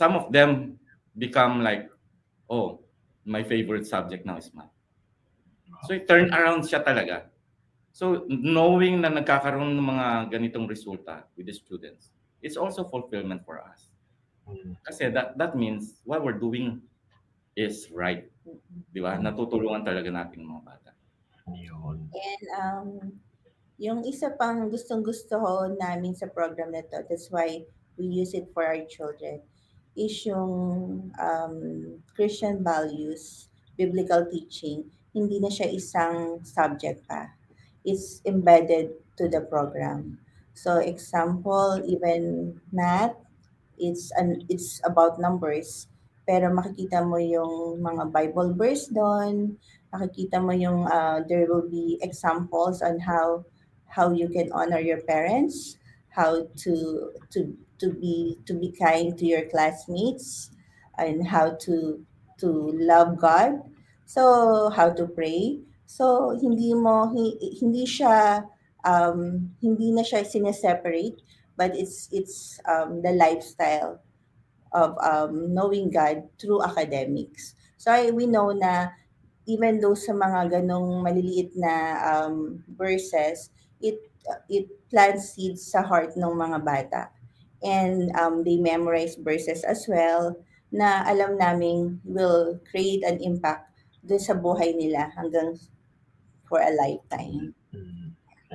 some of them become like, oh, my favorite subject now is math. So turn around siya talaga. So knowing na nagkakaroon ng mga ganitong resulta with the students, it's also fulfillment for us. Kasi that means what we're doing is right. Di ba? Natutulungan talaga natin mga bata. Yun. And yung isa pang gustong-gusto ko namin sa program na to, that's why we use it for our children, is yung Christian values, biblical teaching. Hindi na siya isang subject pa. It's embedded to the program. So example, even math, it's about numbers. Pero makikita mo yung mga Bible verse doon, makikita mo yung there will be examples on how you can honor your parents, how to be kind to your classmates, and how to love God. So how to pray. So hindi siya hindi na siya sineseparate, but it's the lifestyle of knowing God through academics. So we know na even though sa mga ganong maliliit na verses, it plants seeds sa heart ng mga bata. And they memorize verses as well na alam naming will create an impact dun sa buhay nila hanggang for a lifetime.